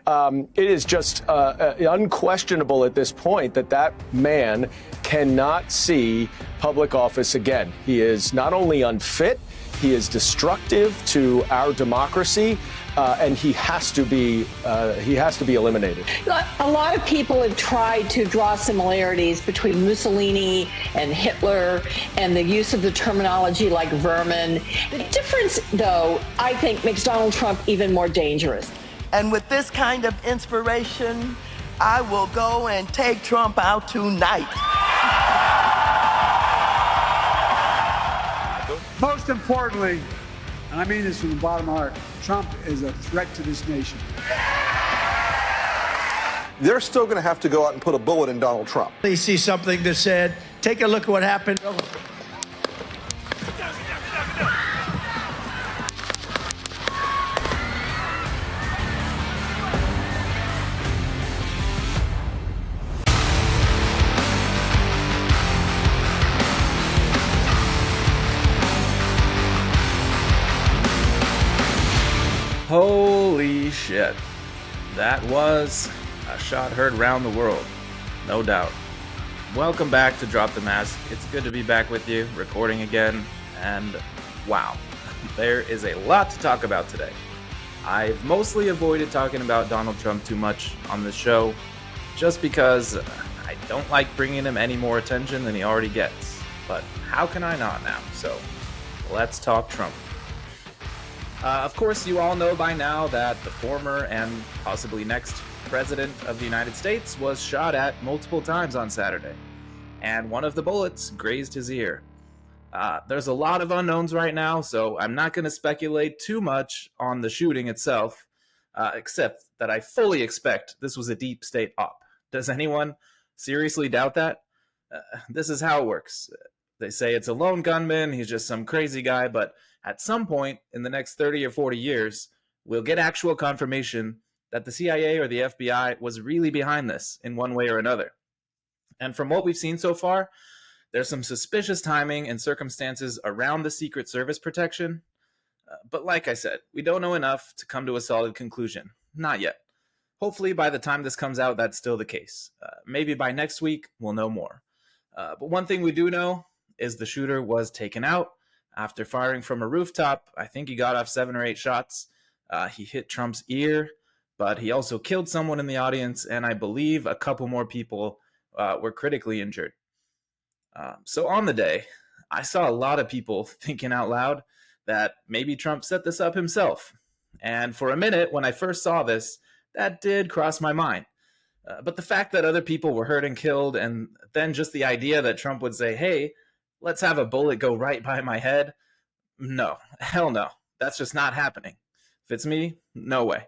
It is just unquestionable at this point that that man cannot see public office again. He is not only unfit, he is destructive to our democracy, and he has to be eliminated. A lot of people have tried to draw similarities between Mussolini and Hitler and the use of the terminology like vermin. The difference, though, I think makes Donald Trump even more dangerous. And with this kind of inspiration, I will go and take Trump out tonight. Most importantly, and I mean this from the bottom of my heart, Trump is a threat to this nation. They're still going to have to go out and put a bullet in Donald Trump. They see something that said, take a look at what happened. Holy shit. That was a shot heard round the world. No doubt. Welcome back to Drop the Mask. It's good to be back with you, recording again, and wow, there is a lot to talk about today. I've mostly avoided talking about Donald Trump too much on this show, just because I don't like bringing him any more attention than he already gets. But how can I not now? So, let's talk Trump. Of course, you all know by now that the former and possibly next president of the United States was shot at multiple times on Saturday, and one of the bullets grazed his ear. There's a lot of unknowns right now, so I'm not going to speculate too much on the shooting itself, except that I fully expect this was a deep state op. Does anyone seriously doubt that? This is how it works. They say it's a lone gunman, he's just some crazy guy, but at some point in the next 30 or 40 years, we'll get actual confirmation that the CIA or the FBI was really behind this in one way or another. And from what we've seen so far, there's some suspicious timing and circumstances around the Secret Service protection. But like I said, we don't know enough to come to a solid conclusion. Not yet. Hopefully by the time this comes out, that's still the case. Maybe by next week, we'll know more. But one thing we do know is the shooter was taken out after firing from a rooftop. I think he got off 7 or 8 shots. He hit Trump's ear, but he also killed someone in the audience, and I believe a couple more people were critically injured. So on the day, I saw a lot of people thinking out loud that maybe Trump set this up himself. And for a minute, when I first saw this, that did cross my mind. But the fact that other people were hurt and killed, and then just the idea that Trump would say, hey, let's have a bullet go right by my head. No, hell no. That's just not happening. If it's me, no way.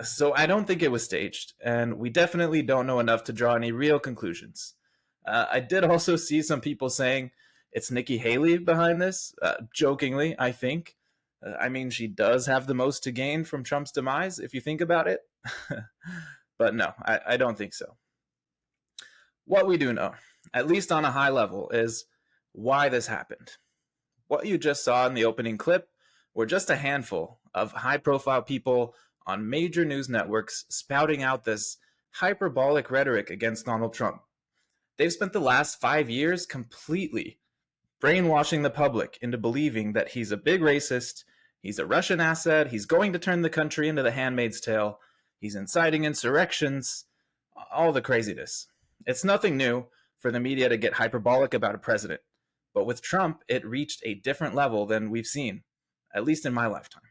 So I don't think it was staged, and we definitely don't know enough to draw any real conclusions. I did also see some people saying it's Nikki Haley behind this, jokingly, I think. I mean, she does have the most to gain from Trump's demise, if you think about it. But no, I don't think so. What we do know, at least on a high level, is why this happened. What you just saw in the opening clip were just a handful of high-profile people on major news networks spouting out this hyperbolic rhetoric against Donald Trump. They've spent the last 5 years completely brainwashing the public into believing that he's a big racist, he's a Russian asset, he's going to turn the country into the Handmaid's Tale, he's inciting insurrections, all the craziness. It's nothing new for the media to get hyperbolic about a president. But with Trump, it reached a different level than we've seen, at least in my lifetime.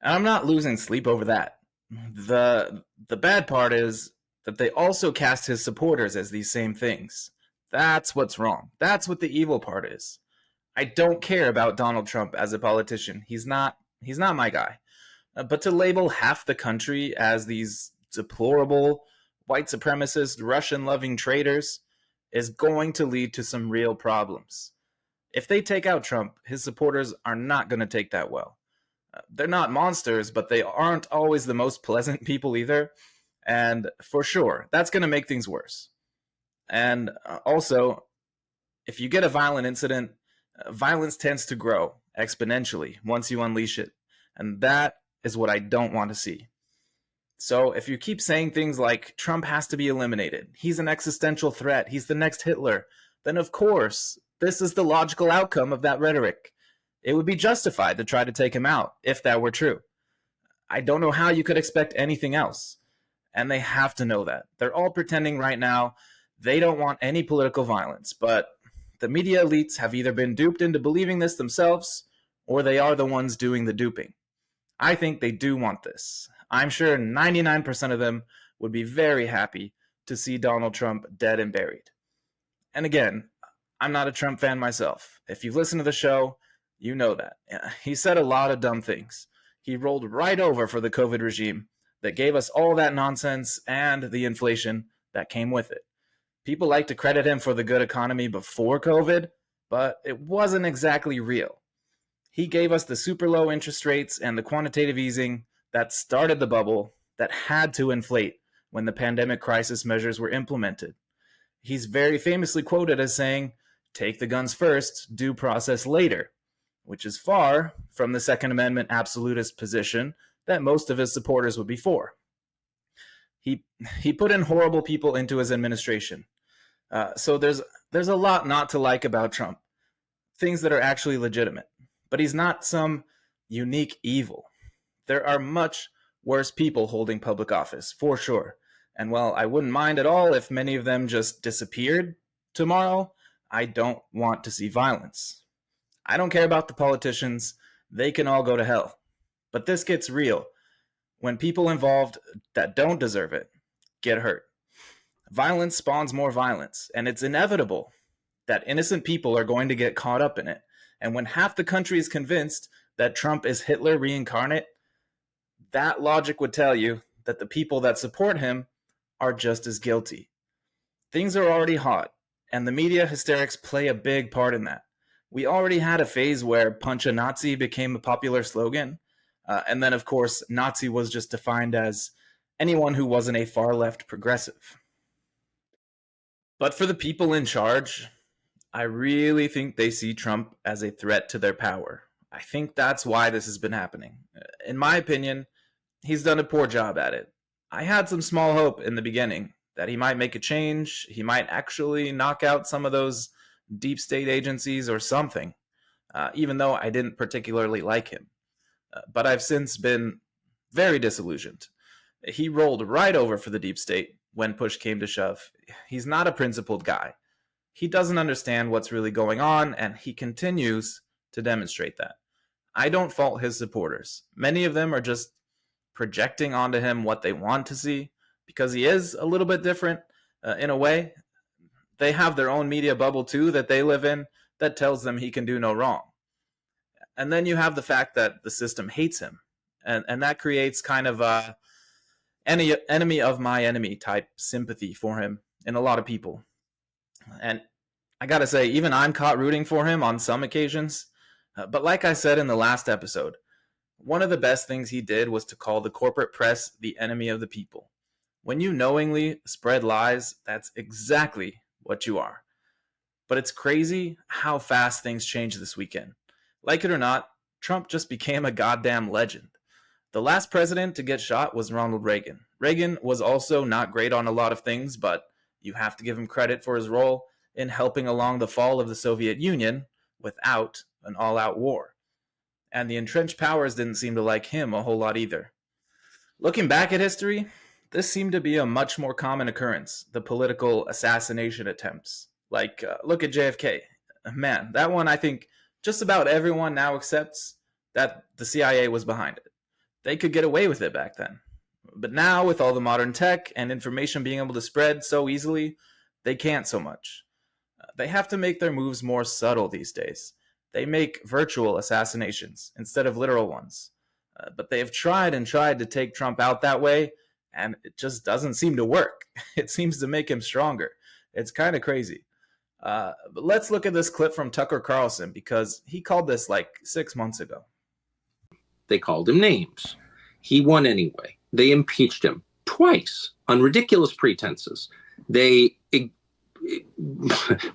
And I'm not losing sleep over that. The bad part is that they also cast his supporters as these same things. That's what's wrong. That's what the evil part is. I don't care about Donald Trump as a politician. He's not my guy. But to label half the country as these deplorable, white supremacist, Russian-loving traitors is going to lead to some real problems. If they take out Trump, his supporters are not going to take that well. They're not monsters, but they aren't always the most pleasant people either. And for sure, that's going to make things worse. And also, if you get a violent incident, violence tends to grow exponentially once you unleash it. And that is what I don't want to see. So if you keep saying things like Trump has to be eliminated, he's an existential threat, he's the next Hitler, then of course, this is the logical outcome of that rhetoric. It would be justified to try to take him out if that were true. I don't know how you could expect anything else. And they have to know that. They're all pretending right now they don't want any political violence, but the media elites have either been duped into believing this themselves, or they are the ones doing the duping. I think they do want this. I'm sure 99% of them would be very happy to see Donald Trump dead and buried. And again, I'm not a Trump fan myself. If you've listened to the show, you know that. He said a lot of dumb things. He rolled right over for the COVID regime that gave us all that nonsense and the inflation that came with it. People like to credit him for the good economy before COVID, but it wasn't exactly real. He gave us the super low interest rates and the quantitative easing that started the bubble that had to inflate when the pandemic crisis measures were implemented. He's very famously quoted as saying, "Take the guns first, due process later," which is far from the Second Amendment absolutist position that most of his supporters would be for. He put in horrible people into his administration. So there's a lot not to like about Trump, things that are actually legitimate. But he's not some unique evil. There are much worse people holding public office, for sure. And while I wouldn't mind at all if many of them just disappeared tomorrow, I don't want to see violence. I don't care about the politicians. They can all go to hell. But this gets real when people involved that don't deserve it get hurt. Violence spawns more violence, and it's inevitable that innocent people are going to get caught up in it. And when half the country is convinced that Trump is Hitler reincarnate, that logic would tell you that the people that support him are just as guilty. Things are already hot, and the media hysterics play a big part in that. We already had a phase where punch a Nazi became a popular slogan. And then, of course, Nazi was just defined as anyone who wasn't a far-left progressive. But for the people in charge, I really think they see Trump as a threat to their power. I think that's why this has been happening. In my opinion, he's done a poor job at it. I had some small hope in the beginning that he might make a change. He might actually knock out some of those deep state agencies or something, even though I didn't particularly like him. But I've since been very disillusioned. He rolled right over for the deep state when push came to shove. He's not a principled guy. He doesn't understand what's really going on, and he continues to demonstrate that. I don't fault his supporters. Many of them are just projecting onto him what they want to see because he is a little bit different in a way. They have their own media bubble too that they live in that tells them he can do no wrong. And then you have the fact that the system hates him. And that creates kind of a enemy of my enemy type sympathy for him in a lot of people. And I gotta say, even I'm caught rooting for him on some occasions. But like I said in the last episode, one of the best things he did was to call the corporate press the enemy of the people. When you knowingly spread lies, that's exactly what you are. But it's crazy how fast things change this weekend. Like it or not, Trump just became a goddamn legend. The last president to get shot was Ronald Reagan. Reagan was also not great on a lot of things, but you have to give him credit for his role in helping along the fall of the Soviet Union without an all-out war. And the entrenched powers didn't seem to like him a whole lot either. Looking back at history, this seemed to be a much more common occurrence, the political assassination attempts. Like, look at JFK. Man, that one I think just about everyone now accepts that the CIA was behind it. They could get away with it back then. But now, with all the modern tech and information being able to spread so easily, they can't so much. They have to make their moves more subtle these days. They make virtual assassinations instead of literal ones. But they have tried and tried to take Trump out that way, and it just doesn't seem to work. It seems to make him stronger. It's kind of crazy. But let's look at this clip from Tucker Carlson, because he called this like 6 months ago. They called him names. He won anyway. They impeached him twice on ridiculous pretenses. They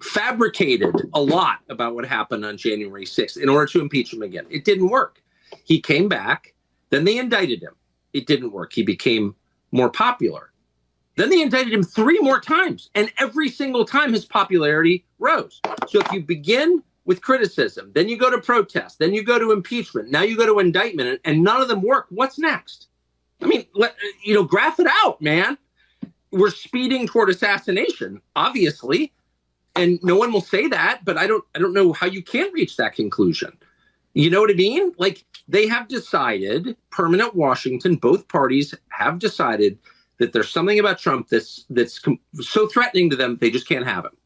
fabricated a lot about what happened on January 6th in order to impeach him again. It didn't work. He came back. Then they indicted him. It didn't work. He became more popular. Then they indicted him 3 more times, and every single time his popularity rose. So if you begin with criticism, then you go to protest, then you go to impeachment, now you go to indictment, and none of them work, what's next? I mean, graph it out, man. We're speeding toward assassination, obviously, and no one will say that, but I don't know how you can reach that conclusion. You know what I mean? Like, they have decided, permanent Washington, both parties have decided that there's something about Trump that's so threatening to them, they just can't have him.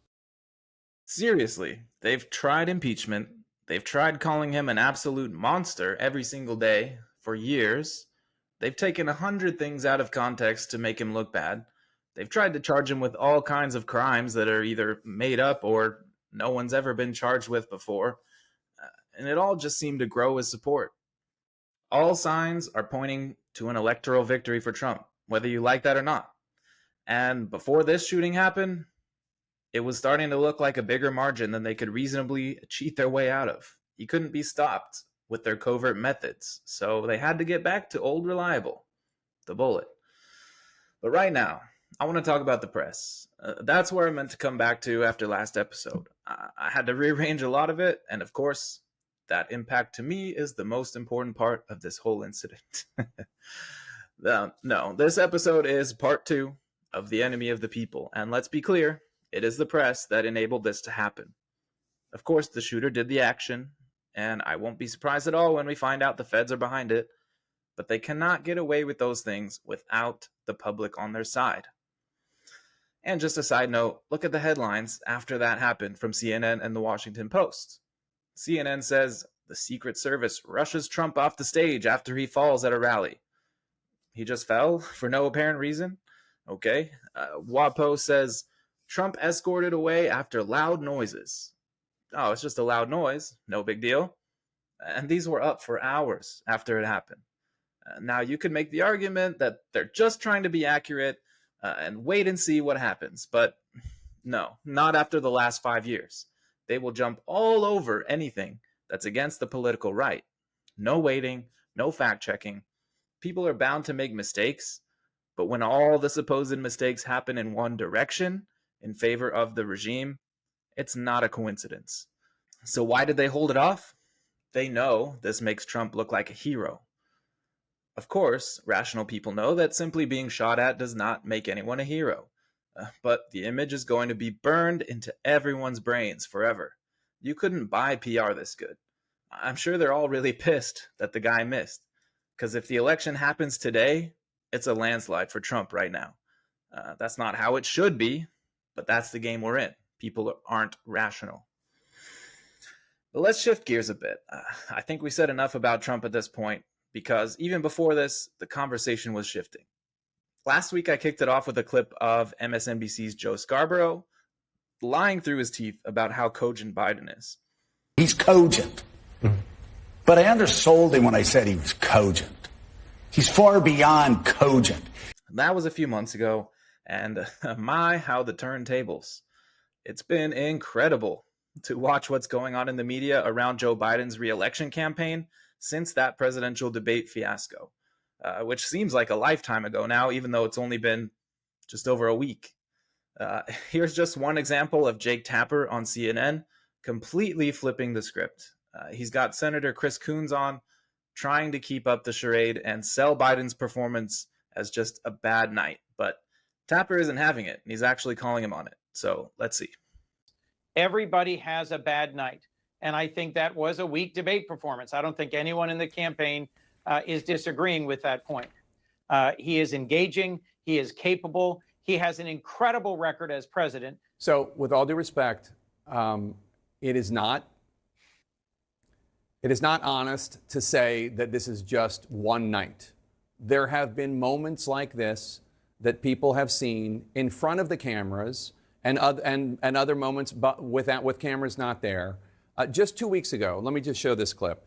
Seriously, they've tried impeachment. They've tried calling him an absolute monster every single day for years. They've taken 100 things out of context to make him look bad. They've tried to charge him with all kinds of crimes that are either made up or no one's ever been charged with before. And it all just seemed to grow his support. All signs are pointing to an electoral victory for Trump, whether you like that or not. And before this shooting happened, it was starting to look like a bigger margin than they could reasonably cheat their way out of. He couldn't be stopped with their covert methods, so they had to get back to old reliable, the bullet. But right now, I want to talk about the press. That's where I meant to come back to after last episode. I had to rearrange a lot of it, and of course, that impact to me is the most important part of this whole incident. No, this episode is part 2 of The Enemy of the People, and let's be clear, it is the press that enabled this to happen. Of course, the shooter did the action, and I won't be surprised at all when we find out the feds are behind it, but they cannot get away with those things without the public on their side. And just a side note, look at the headlines after that happened from CNN and the Washington Post. CNN says the Secret Service rushes Trump off the stage after he falls at a rally. He just fell for no apparent reason? Okay. WAPO says Trump escorted away after loud noises. Oh, it's just a loud noise. No big deal. And these were up for hours after it happened. Now, you could make the argument that they're just trying to be accurate and wait and see what happens. But no, not after the last 5 years. They will jump all over anything that's against the political right. No waiting, no fact-checking. People are bound to make mistakes, but when all the supposed mistakes happen in one direction, in favor of the regime, it's not a coincidence. So why did they hold it off? They know this makes Trump look like a hero. Of course, rational people know that simply being shot at does not make anyone a hero. But the image is going to be burned into everyone's brains forever. You couldn't buy PR this good. I'm sure they're all really pissed that the guy missed. Because if the election happens today, it's a landslide for Trump right now. That's not how it should be, but that's the game we're in. People aren't rational. But let's shift gears a bit. I think we said enough about Trump at this point, because even before this, the conversation was shifting. Last week, I kicked it off with a clip of MSNBC's Joe Scarborough lying through his teeth about how cogent Biden is. He's cogent. But I undersold him when I said he was cogent. He's far beyond cogent. That was a few months ago, and my, how the turntables. It's been incredible to watch what's going on in the media around Joe Biden's re-election campaign since that presidential debate fiasco. Which seems like a lifetime ago now, even though it's only been just over a week. Here's just one example of Jake Tapper on CNN completely flipping the script. He's got Senator Chris Coons on, trying to keep up the charade and sell Biden's performance as just a bad night. But Tapper isn't having it, and he's actually calling him on it. So let's see. Everybody has a bad night. And I think that was a weak debate performance. I don't think anyone in the campaign is disagreeing with that point. He is engaging. He is capable. He has an incredible record as president. So, with all due respect, it is not honest to say that this is just one night. There have been moments like this that people have seen in front of the cameras, and other moments with cameras not there. Just 2 weeks ago, let me just show this clip.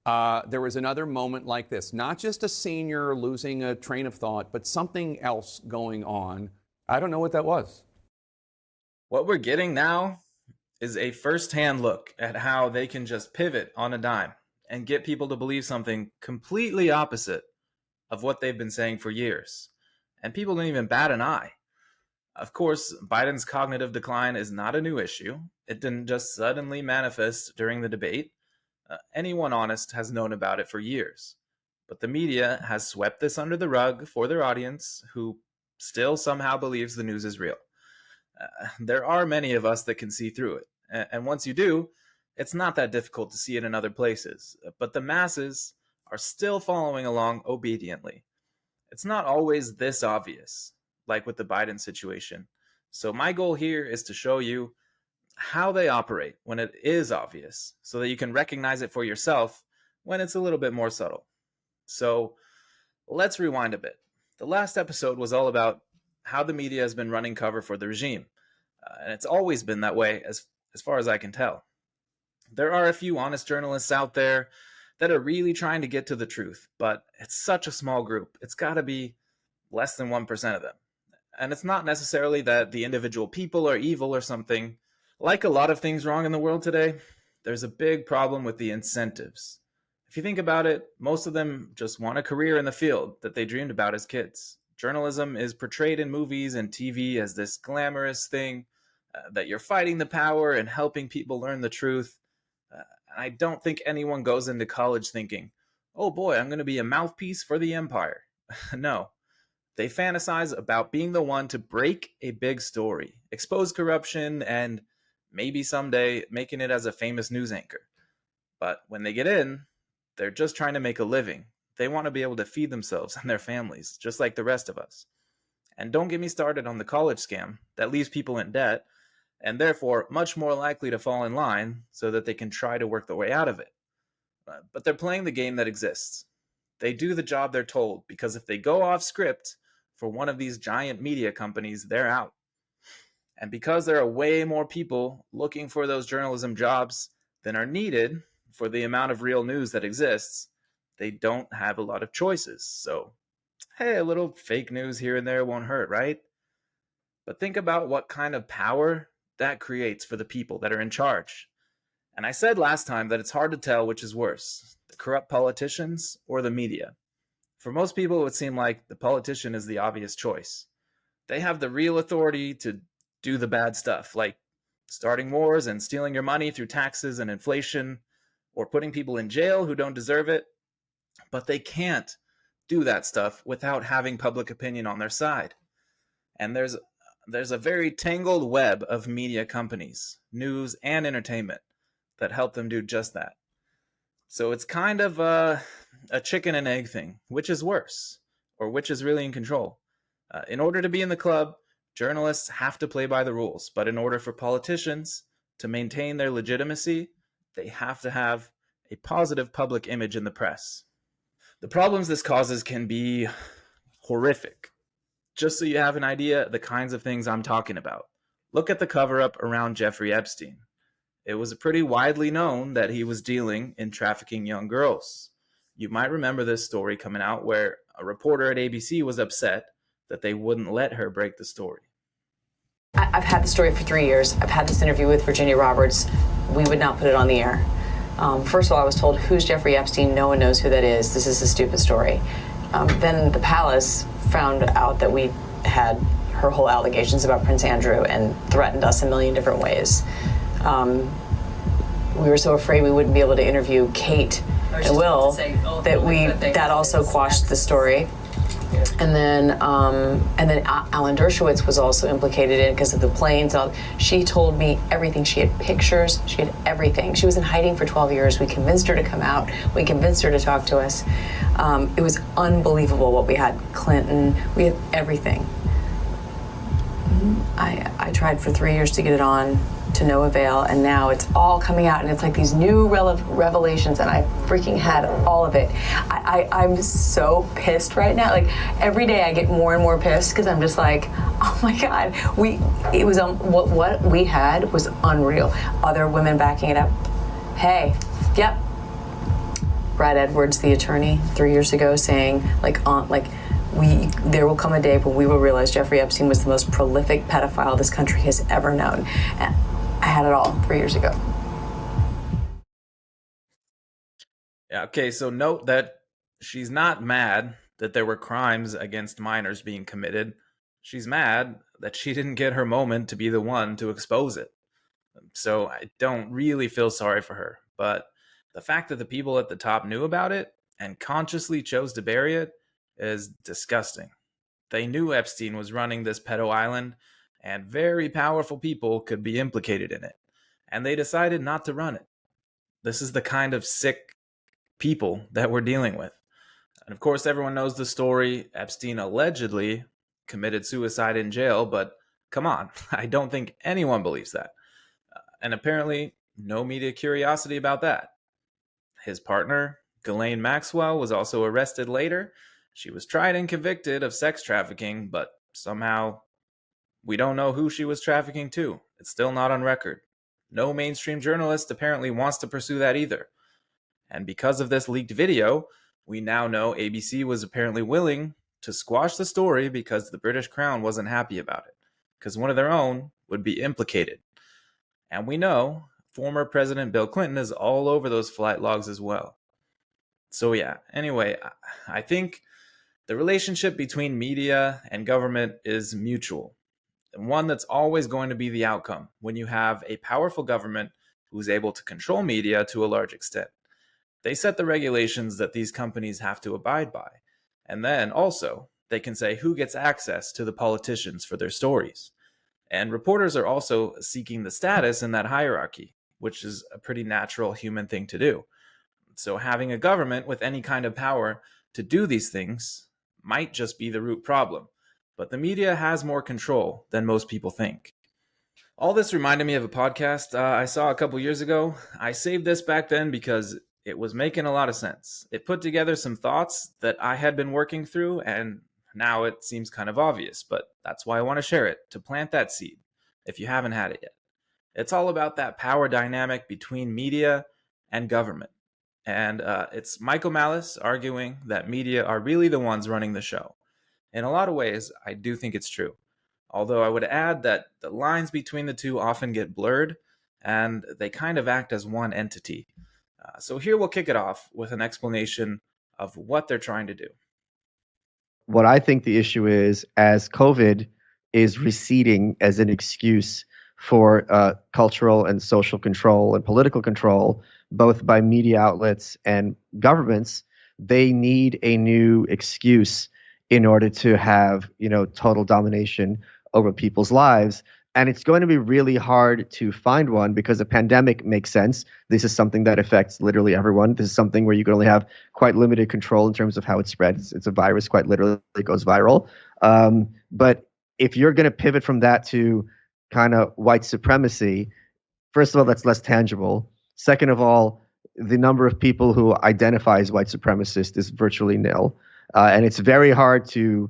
There was another moment like this, not just a senior losing a train of thought, but something else going on. I don't know what that was. What we're getting now is a first-hand look at how they can just pivot on a dime and get people to believe something completely opposite of what they've been saying for years. and people didn't even bat an eye. Of course, Biden's cognitive decline is not a new issue. It didn't just suddenly manifest during the debate. Anyone honest has known about it for years. But the media has swept this under the rug for their audience, who still somehow believes the news is real. There are many of us that can see through it. And once you do, it's not that difficult to see it in other places. But the masses are still following along obediently. It's not always this obvious, like with the Biden situation. So my goal here is to show you how they operate when it is obvious, so that you can recognize it for yourself when it's a little bit more subtle. So let's rewind a bit. The last episode was all about how the media has been running cover for the regime. And it's always been that way, as far as I can tell. There are a few honest journalists out there that are really trying to get to the truth, but it's such a small group. It's got to be less than 1% of them. And it's not necessarily that the individual people are evil or something. Like a lot of things wrong in the world today, there's a big problem with the incentives. If you think about it, most of them just want a career in the field that they dreamed about as kids. Journalism is portrayed in movies and TV as this glamorous thing, that you're fighting the power and helping people learn the truth. I don't think anyone goes into college thinking, oh boy, I'm going to be a mouthpiece for the empire. No. They fantasize about being the one to break a big story, expose corruption, and maybe someday making it as a famous news anchor. But when they get in, they're just trying to make a living. They want to be able to feed themselves and their families, just like the rest of us. And don't get me started on the college scam that leaves people in debt, and therefore much more likely to fall in line so that they can try to work their way out of it. But they're playing the game that exists. They do the job they're told, because if they go off script for one of these giant media companies, they're out. And because there are way more people looking for those journalism jobs than are needed for the amount of real news that exists, they don't have a lot of choices. So, hey, a little fake news here and there won't hurt, right? But think about what kind of power that creates for the people that are in charge. And I said last time that it's hard to tell which is worse, the corrupt politicians or the media. For most people, it would seem like the politician is the obvious choice. They have the real authority to do the bad stuff, like starting wars and stealing your money through taxes and inflation, or putting people in jail who don't deserve it. But they can't do that stuff without having public opinion on their side. And there's a very tangled web of media companies, news and entertainment, that help them do just that. So it's kind of a chicken and egg thing. Which is worse? Or which is really in control? In order to be in the club, journalists have to play by the rules. But in order for politicians to maintain their legitimacy, they have to have a positive public image in the press. The problems this causes can be horrific. Just so you have an idea, the kinds of things I'm talking about. Look at the cover-up around Jeffrey Epstein. It was pretty widely known that he was dealing in trafficking young girls. You might remember this story coming out where a reporter at ABC was upset that they wouldn't let her break the story. I've had the story for 3 years. I've had this interview with Virginia Roberts. We would not put it on the air. First of all, I was told, who's Jeffrey Epstein? No one knows who that is. This is a stupid story. Then the palace found out that we had her whole allegations about Prince Andrew and threatened us a million different ways. We were so afraid we wouldn't be able to interview Kate and Will that also quashed the story. And then Alan Dershowitz was also implicated in it because of the planes. She told me everything. She had pictures. She had everything. She was in hiding for 12 years. We convinced her to come out. We convinced her to talk to us. It was unbelievable what we had. Clinton. We had everything. I tried for 3 years to get it on, to no avail, and now it's all coming out, and it's like these new revelations, and I freaking had all of it. I'm so pissed right now. Like, every day I get more and more pissed because I'm just like, oh my God, what we had was unreal. Other women backing it up. Hey, yep. Brad Edwards, the attorney, 3 years ago, saying there will come a day when we will realize Jeffrey Epstein was the most prolific pedophile this country has ever known. And I had it all 3 years ago. Yeah, okay, so note that she's not mad that there were crimes against minors being committed. She's mad that she didn't get her moment to be the one to expose it. So I don't really feel sorry for her. But the fact that the people at the top knew about it and consciously chose to bury it is disgusting. They knew Epstein was running this pedo island, and very powerful people could be implicated in it. And they decided not to run it. This is the kind of sick people that we're dealing with. And of course, everyone knows the story. Epstein allegedly committed suicide in jail, but come on, I don't think anyone believes that. And apparently, no media curiosity about that. His partner, Ghislaine Maxwell, was also arrested later. She was tried and convicted of sex trafficking, but somehow we don't know who she was trafficking to. It's still not on record. No mainstream journalist apparently wants to pursue that either. And because of this leaked video, we now know ABC was apparently willing to squash the story because the British Crown wasn't happy about it, because one of their own would be implicated. And we know former President Bill Clinton is all over those flight logs as well. So yeah, anyway, I think the relationship between media and government is mutual, and one that's always going to be the outcome when you have a powerful government who's able to control media to a large extent. They set the regulations that these companies have to abide by. And then also, they can say who gets access to the politicians for their stories. And reporters are also seeking the status in that hierarchy, which is a pretty natural human thing to do. So having a government with any kind of power to do these things might just be the root problem. But the media has more control than most people think. All this reminded me of a podcast I saw a couple years ago. I saved this back then because it was making a lot of sense. It put together some thoughts that I had been working through, and now it seems kind of obvious, but that's why I want to share it, to plant that seed, if you haven't had it yet. It's all about that power dynamic between media and government. And it's Michael Malice arguing that media are really the ones running the show. In a lot of ways, I do think it's true. Although I would add that the lines between the two often get blurred, and they kind of act as one entity. So here we'll kick it off with an explanation of what they're trying to do. What I think the issue is, as COVID is receding as an excuse for cultural and social control and political control, both by media outlets and governments, they need a new excuse in order to have, total domination over people's lives. And it's going to be really hard to find one because a pandemic makes sense. This is something that affects literally everyone. This is something where you can only have quite limited control in terms of how it spreads. It's a virus, quite literally, it goes viral. But if you're going to pivot from that to kind of white supremacy, first of all, that's less tangible. Second of all, the number of people who identify as white supremacist is virtually nil. And it's very hard to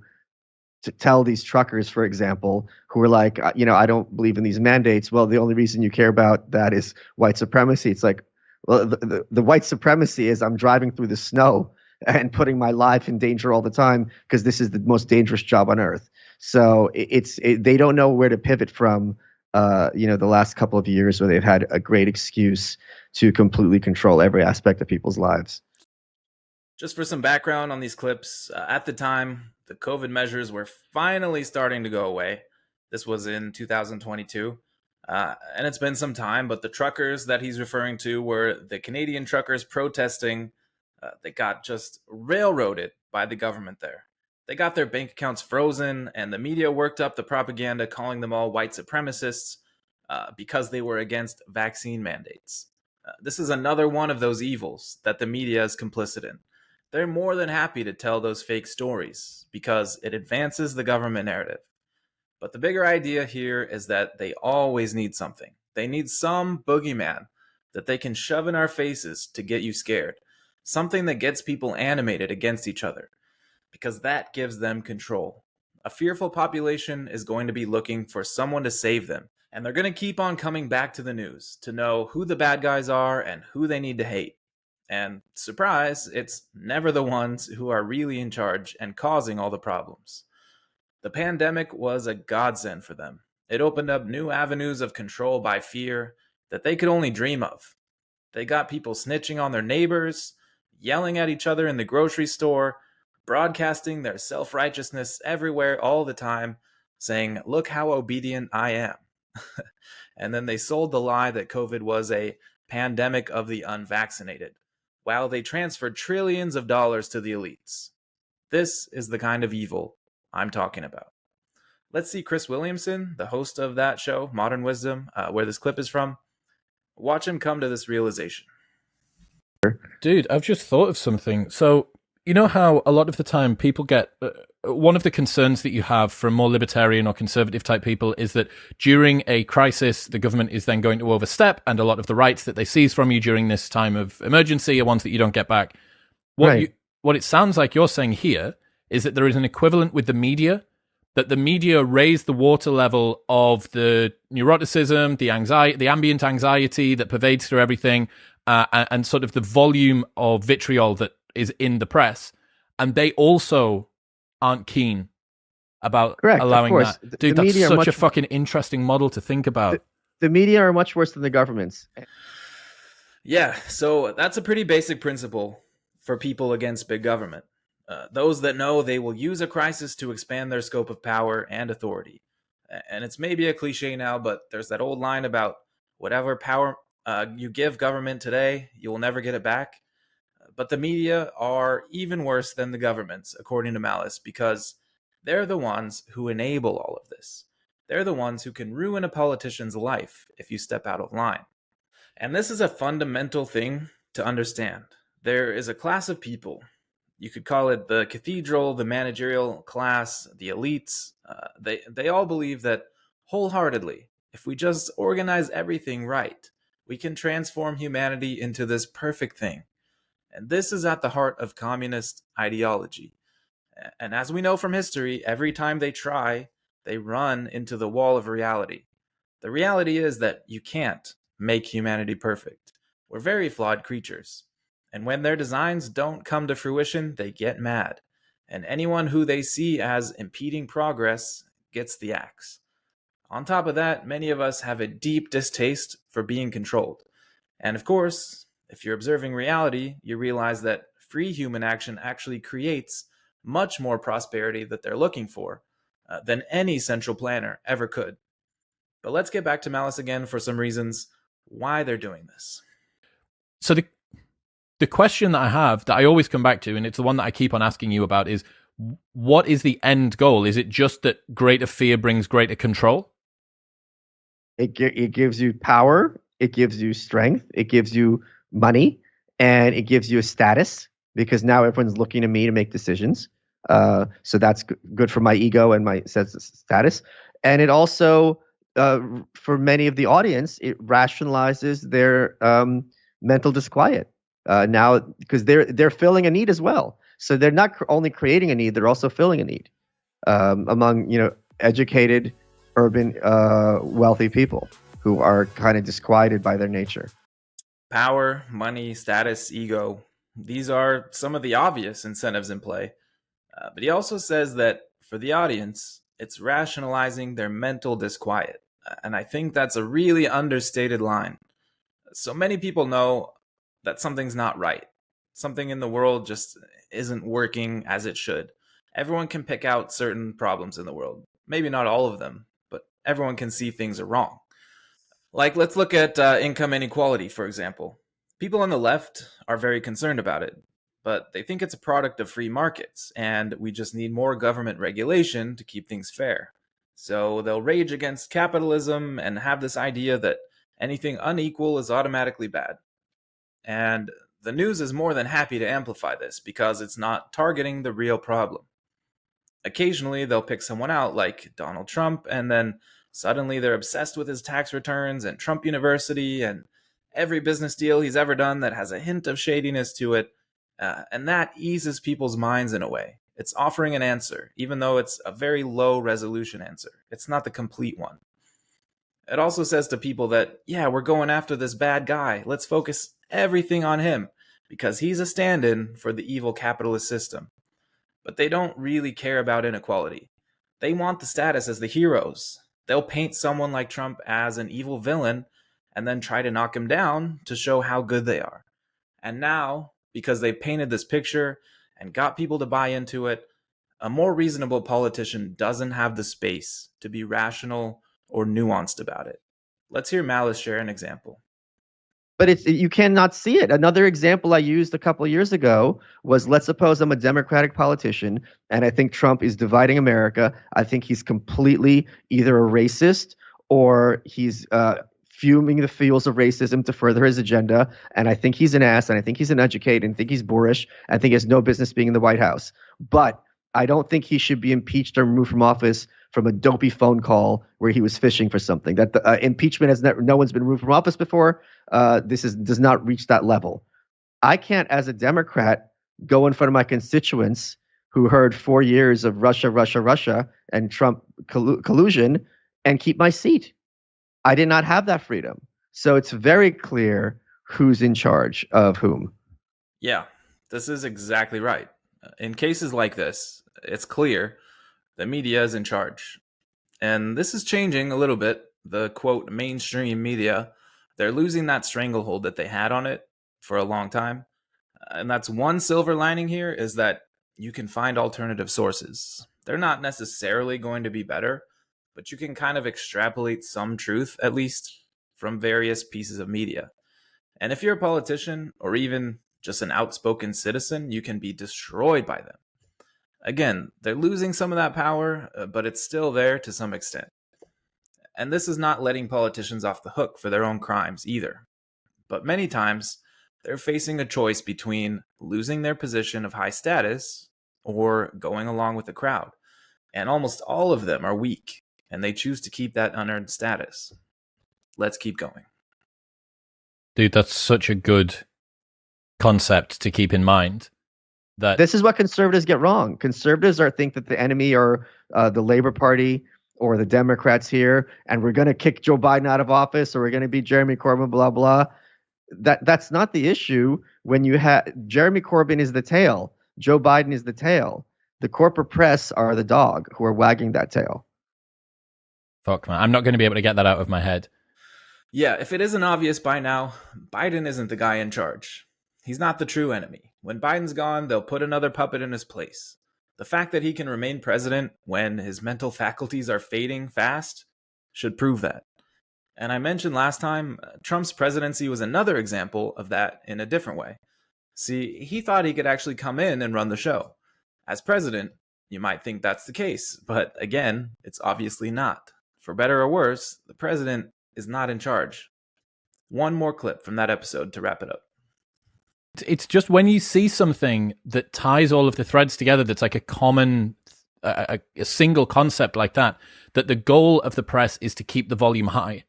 tell these truckers, for example, who are like, I don't believe in these mandates. Well, the only reason you care about that is white supremacy. It's like, well, the white supremacy is I'm driving through the snow and putting my life in danger all the time because this is the most dangerous job on earth. So they don't know where to pivot from, the last couple of years where they've had a great excuse to completely control every aspect of people's lives. Just for some background on these clips, at the time, the COVID measures were finally starting to go away. This was in 2022. And it's been some time, but the truckers that he's referring to were the Canadian truckers protesting that got just railroaded by the government there. They got their bank accounts frozen, and the media worked up the propaganda calling them all white supremacists because they were against vaccine mandates. This is another one of those evils that the media is complicit in. They're more than happy to tell those fake stories because it advances the government narrative. But the bigger idea here is that they always need something. They need some boogeyman that they can shove in our faces to get you scared. Something that gets people animated against each other, because that gives them control. A fearful population is going to be looking for someone to save them, and they're going to keep on coming back to the news to know who the bad guys are and who they need to hate. And surprise, it's never the ones who are really in charge and causing all the problems. The pandemic was a godsend for them. It opened up new avenues of control by fear that they could only dream of. They got people snitching on their neighbors, yelling at each other in the grocery store, broadcasting their self-righteousness everywhere all the time, saying, "Look how obedient I am." And then they sold the lie that COVID was a pandemic of the unvaccinated, while they transferred trillions of dollars to the elites. This is the kind of evil I'm talking about. Let's see Chris Williamson, the host of that show, Modern Wisdom, where this clip is from. Watch him come to this realization. Dude, I've just thought of something. So, you know how a lot of the time people get... one of the concerns that you have from more libertarian or conservative type people is that during a crisis, the government is then going to overstep, and a lot of the rights that they seize from you during this time of emergency are ones that you don't get back. What it sounds like you're saying here is that there is an equivalent with the media, that the media raised the water level of the neuroticism, the anxiety, the ambient anxiety that pervades through everything, and sort of the volume of vitriol that is in the press, and they also aren't keen about allowing that. Dude, that's such a fucking interesting model to think about. The media are much worse than the governments. Yeah, so that's a pretty basic principle for people against big government. Those that know they will use a crisis to expand their scope of power and authority. And it's maybe a cliche now, but there's that old line about whatever power you give government today, you will never get it back. But the media are even worse than the governments, according to Malice, because they're the ones who enable all of this. They're the ones who can ruin a politician's life if you step out of line. And this is a fundamental thing to understand. There is a class of people. You could call it the cathedral, the managerial class, the elites. They all believe that wholeheartedly, if we just organize everything right, we can transform humanity into this perfect thing. And this is at the heart of communist ideology. And as we know from history, every time they try, they run into the wall of reality. The reality is that you can't make humanity perfect. We're very flawed creatures. And when their designs don't come to fruition, they get mad. And anyone who they see as impeding progress gets the axe. On top of that, many of us have a deep distaste for being controlled. And of course, if you're observing reality, you realize that free human action actually creates much more prosperity that they're looking for than any central planner ever could. But let's get back to Malice again for some reasons why they're doing this. So the question that I have, that I always come back to, and it's the one that I keep on asking you about, is what is the end goal? Is it just that greater fear brings greater control? It gives you power, it gives you strength, it gives you money, and it gives you a status, because now everyone's looking to me to make decisions. So that's good for my ego and my sense of status. And it also, for many of the audience, it rationalizes their mental disquiet now, because they're filling a need as well. So they're not only creating a need, they're also filling a need among educated, urban, wealthy people who are kind of disquieted by their nature. Power, money, status, ego. These are some of the obvious incentives in play. But he also says that for the audience, it's rationalizing their mental disquiet. And I think that's a really understated line. So many people know that something's not right. Something in the world just isn't working as it should. Everyone can pick out certain problems in the world. Maybe not all of them, but everyone can see things are wrong. Like, let's look at income inequality, for example. People on the left are very concerned about it, but they think it's a product of free markets, and we just need more government regulation to keep things fair. So they'll rage against capitalism and have this idea that anything unequal is automatically bad. And the news is more than happy to amplify this because it's not targeting the real problem. Occasionally, they'll pick someone out like Donald Trump, and then suddenly they're obsessed with his tax returns and Trump University and every business deal he's ever done that has a hint of shadiness to it. And that eases people's minds in a way. It's offering an answer, even though it's a very low resolution answer. It's not the complete one. It also says to people that, yeah, we're going after this bad guy. Let's focus everything on him because he's a stand-in for the evil capitalist system. But they don't really care about inequality. They want the status as the heroes. They'll paint someone like Trump as an evil villain and then try to knock him down to show how good they are. And now, because they've painted this picture, and got people to buy into it, a more reasonable politician doesn't have the space to be rational or nuanced about it. Let's hear Malice share an example. But you cannot see it. Another example I used a couple of years ago was, let's suppose I'm a Democratic politician and I think Trump is dividing America. I think he's completely either a racist or he's fuming the fuels of racism to further his agenda. And I think he's an ass, and I think he's uneducated, and I think he's boorish. I think he has no business being in the White House. But I don't think he should be impeached or removed from office from a dopey phone call where he was fishing for something. That the impeachment has no one's been removed from office before. Does not reach that level. I can't, as a Democrat, go in front of my constituents who heard 4 years of Russia, and Trump collusion and keep my seat. I did not have that freedom. So it's very clear who's in charge of whom. Yeah, this is exactly right. In cases like this, it's clear the media is in charge. And this is changing a little bit. The quote mainstream media, they're losing that stranglehold that they had on it for a long time. And that's one silver lining here, is that you can find alternative sources. They're not necessarily going to be better, but you can kind of extrapolate some truth, at least, from various pieces of media. And if you're a politician or even just an outspoken citizen, you can be destroyed by them. Again, they're losing some of that power, but it's still there to some extent. And this is not letting politicians off the hook for their own crimes either. But many times, they're facing a choice between losing their position of high status or going along with the crowd. And almost all of them are weak, and they choose to keep that unearned status. Let's keep going. Dude, that's such a good concept to keep in mind. That this is what conservatives get wrong. Conservatives think that the enemy are the Labor Party or the Democrats here, and we're going to kick Joe Biden out of office, or we're going to beat Jeremy Corbyn, blah, blah. That's not the issue. When you have Jeremy Corbyn is the tail, Joe Biden is the tail. The corporate press are the dog who are wagging that tail. Fuck, man. I'm not going to be able to get that out of my head. Yeah, if it isn't obvious by now, Biden isn't the guy in charge. He's not the true enemy. When Biden's gone, they'll put another puppet in his place. The fact that he can remain president when his mental faculties are fading fast should prove that. And I mentioned last time, Trump's presidency was another example of that in a different way. See, he thought he could actually come in and run the show. As president, you might think that's the case, but again, it's obviously not. For better or worse, the president is not in charge. One more clip from that episode to wrap it up. It's just when you see something that ties all of the threads together, that's like a common, a single concept like that, that the goal of the press is to keep the volume high.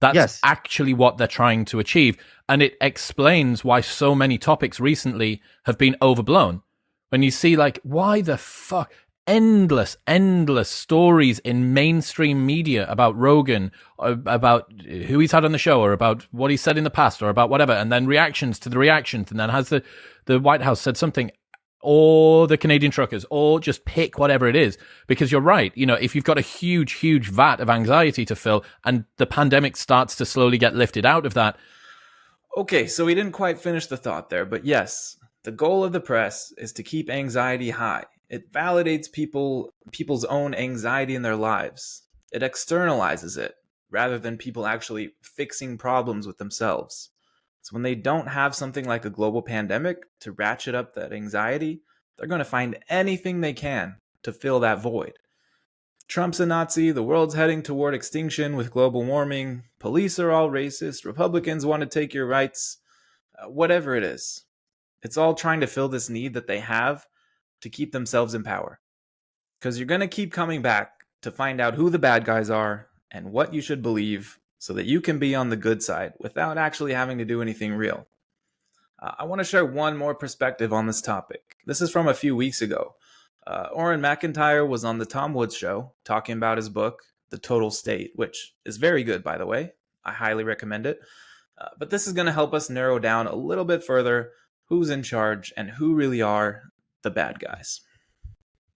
That's actually what they're trying to achieve. And it explains why so many topics recently have been overblown. When you see, like, why the fuck? Endless stories in mainstream media about Rogan, about who he's had on the show, or about what he said in the past, or about whatever, and then reactions to the reactions, and then has the White House said something, or the Canadian truckers, or just pick whatever it is. Because you're right, you know, if you've got a huge vat of anxiety to fill, and the pandemic starts to slowly get lifted out of that. Okay, so we didn't quite finish the thought there, but yes, the goal of the press is to keep anxiety high. It validates people's own anxiety in their lives. It externalizes it, rather than people actually fixing problems with themselves. So when they don't have something like a global pandemic to ratchet up that anxiety, they're going to find anything they can to fill that void. Trump's a Nazi, the world's heading toward extinction with global warming, police are all racist, Republicans want to take your rights, whatever it is. It's all trying to fill this need that they have to keep themselves in power. Because you're going to keep coming back to find out who the bad guys are and what you should believe so that you can be on the good side without actually having to do anything real. I want to share one more perspective on this topic. This is from a few weeks ago. Orrin McIntyre was on the Tom Woods show talking about his book, The Total State, which is very good, by the way. I highly recommend it. But this is going to help us narrow down a little bit further who's in charge and who really are the bad guys.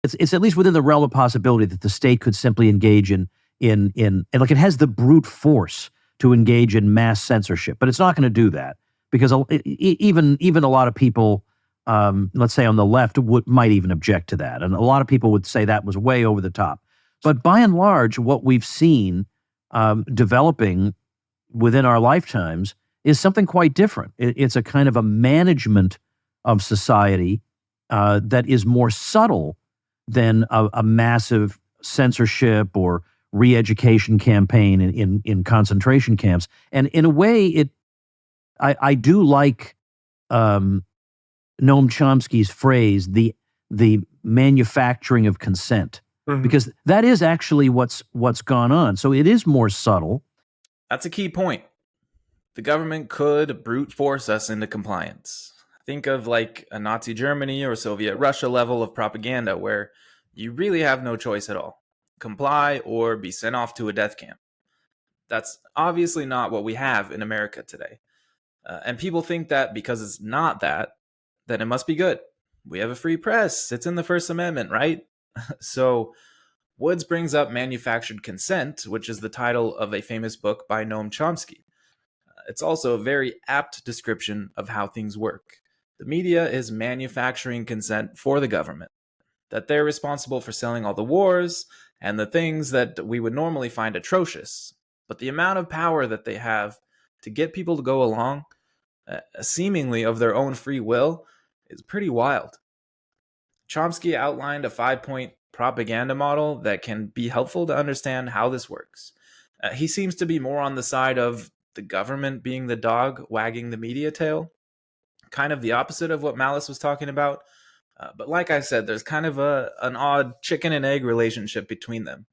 It's at least within the realm of possibility that the state could simply engage in like it has the brute force to engage in mass censorship, but it's not going to do that because even a lot of people let's say on the left, might even object to that. And a lot of people would say that was way over the top. But by and large, what we've seen developing within our lifetimes is something quite different. It's a kind of a management of society that is more subtle than a massive censorship or re-education campaign in concentration camps. And in a way, I do like Noam Chomsky's phrase, the manufacturing of consent, because that is actually what's gone on. So it is more subtle. That's a key point. The government could brute force us into compliance. Think of like a Nazi Germany or Soviet Russia level of propaganda where you really have no choice at all. Comply or be sent off to a death camp. That's obviously not what we have in America today. And people think that because it's not that, then it must be good. We have a free press. It's in the First Amendment, right? So Woods brings up manufactured consent, which is the title of a famous book by Noam Chomsky. It's also a very apt description of how things work. The media is manufacturing consent for the government, that they're responsible for selling all the wars and the things that we would normally find atrocious. But the amount of power that they have to get people to go along, seemingly of their own free will, is pretty wild. Chomsky outlined a 5-point propaganda model that can be helpful to understand how this works. He seems to be more on the side of the government being the dog wagging the media tail, kind of the opposite of what Malice was talking about. But like I said, there's kind of an odd chicken and egg relationship between them.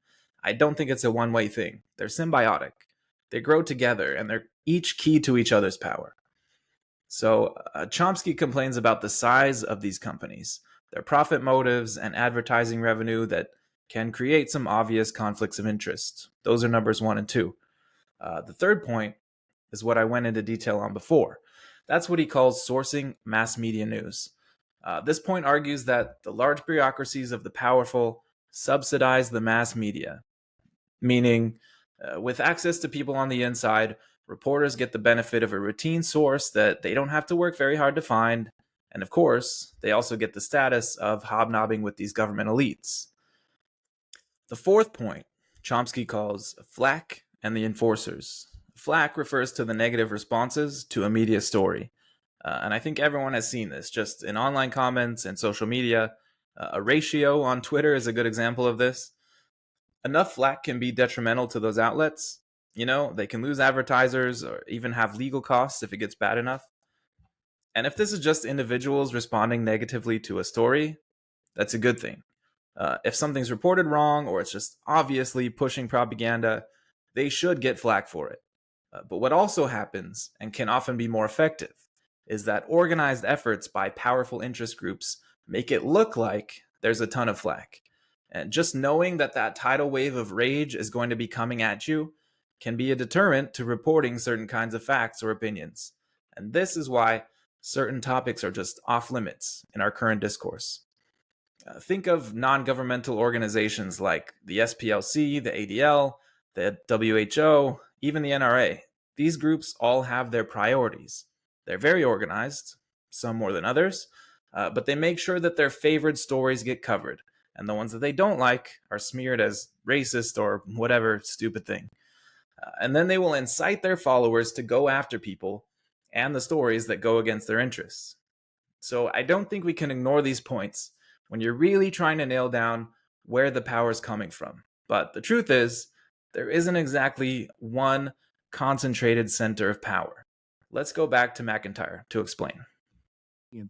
I don't think it's a one-way thing. They're symbiotic. They grow together, and they're each key to each other's power. So Chomsky complains about the size of these companies, their profit motives, and advertising revenue that can create some obvious conflicts of interest. Those are numbers 1 and 2. The third point is what I went into detail on before. That's what he calls sourcing mass media news. This point argues that the large bureaucracies of the powerful subsidize the mass media, meaning with access to people on the inside, reporters get the benefit of a routine source that they don't have to work very hard to find. And of course, they also get the status of hobnobbing with these government elites. The fourth point, Chomsky calls flack and the enforcers. Flack refers to the negative responses to a media story. And I think everyone has seen this, just in online comments and social media. A ratio on Twitter is a good example of this. Enough flack can be detrimental to those outlets. You know, they can lose advertisers or even have legal costs if it gets bad enough. And if this is just individuals responding negatively to a story, that's a good thing. If something's reported wrong or it's just obviously pushing propaganda, they should get flack for it. But what also happens, and can often be more effective, is that organized efforts by powerful interest groups make it look like there's a ton of flack. And just knowing that that tidal wave of rage is going to be coming at you can be a deterrent to reporting certain kinds of facts or opinions. And this is why certain topics are just off limits in our current discourse. Think of non-governmental organizations like the SPLC, the ADL, the WHO, even the NRA. These groups all have their priorities. They're very organized, some more than others, but they make sure that their favored stories get covered, and the ones that they don't like are smeared as racist or whatever stupid thing. And then they will incite their followers to go after people and the stories that go against their interests. So I don't think we can ignore these points when you're really trying to nail down where the power is coming from. But the truth is, there isn't exactly one concentrated center of power. Let's go back to McIntyre to explain.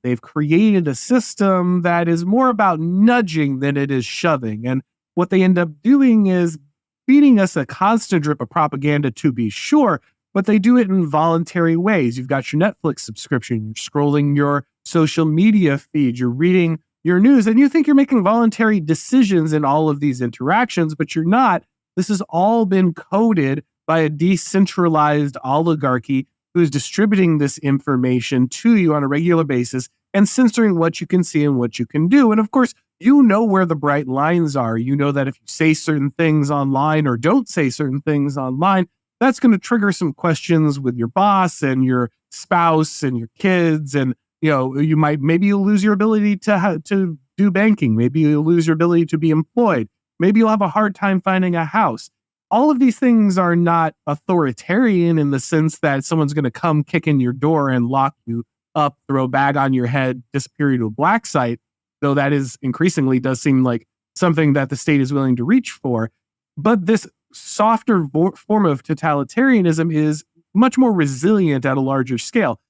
They've created a system that is more about nudging than it is shoving. And what they end up doing is feeding us a constant drip of propaganda, to be sure, but they do it in voluntary ways. You've got your Netflix subscription, you're scrolling your social media feed, you're reading your news, and you think you're making voluntary decisions in all of these interactions, but you're not. This has all been coded by a decentralized oligarchy who is distributing this information to you on a regular basis and censoring what you can see and what you can do. And of course, you know where the bright lines are. You know that if you say certain things online or don't say certain things online, that's going to trigger some questions with your boss and your spouse and your kids. And maybe you'll lose your ability to do banking. Maybe you'll lose your ability to be employed. Maybe you'll have a hard time finding a house. All of these things are not authoritarian in the sense that someone's going to come kick in your door and lock you up, throw a bag on your head, disappear you to a black site, though that is increasingly does seem like something that the state is willing to reach for. But this softer form of totalitarianism is much more resilient at a larger scale.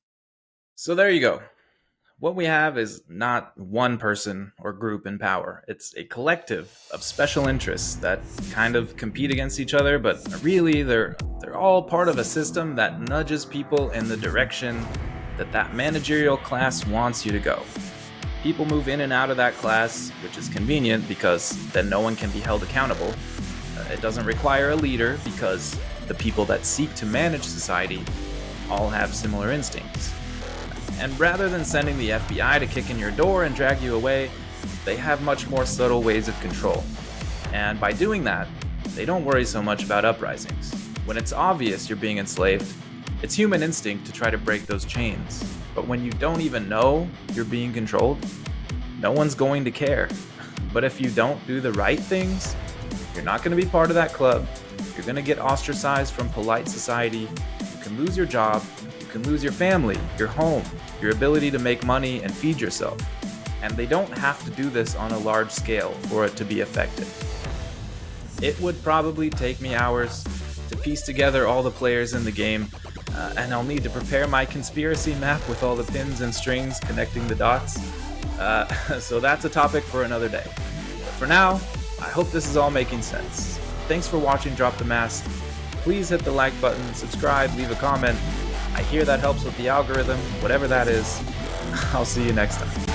So there you go. What we have is not one person or group in power. It's a collective of special interests that kind of compete against each other, but really they're all part of a system that nudges people in the direction that managerial class wants you to go. People move in and out of that class, which is convenient because then no one can be held accountable. It doesn't require a leader because the people that seek to manage society all have similar instincts. And rather than sending the FBI to kick in your door and drag you away, they have much more subtle ways of control. And by doing that, they don't worry so much about uprisings. When it's obvious you're being enslaved, it's human instinct to try to break those chains. But when you don't even know you're being controlled, no one's going to care. But if you don't do the right things, you're not going to be part of that club. You're going to get ostracized from polite society. You can lose your job. You can lose your family, your home, your ability to make money and feed yourself. And they don't have to do this on a large scale for it to be effective. It would probably take me hours to piece together all the players in the game, and I'll need to prepare my conspiracy map with all the pins and strings connecting the dots. So that's a topic for another day. But for now, I hope this is all making sense. Thanks for watching Drop the Mask. Please hit the like button, subscribe, leave a comment. I hear that helps with the algorithm, whatever that is. I'll see you next time.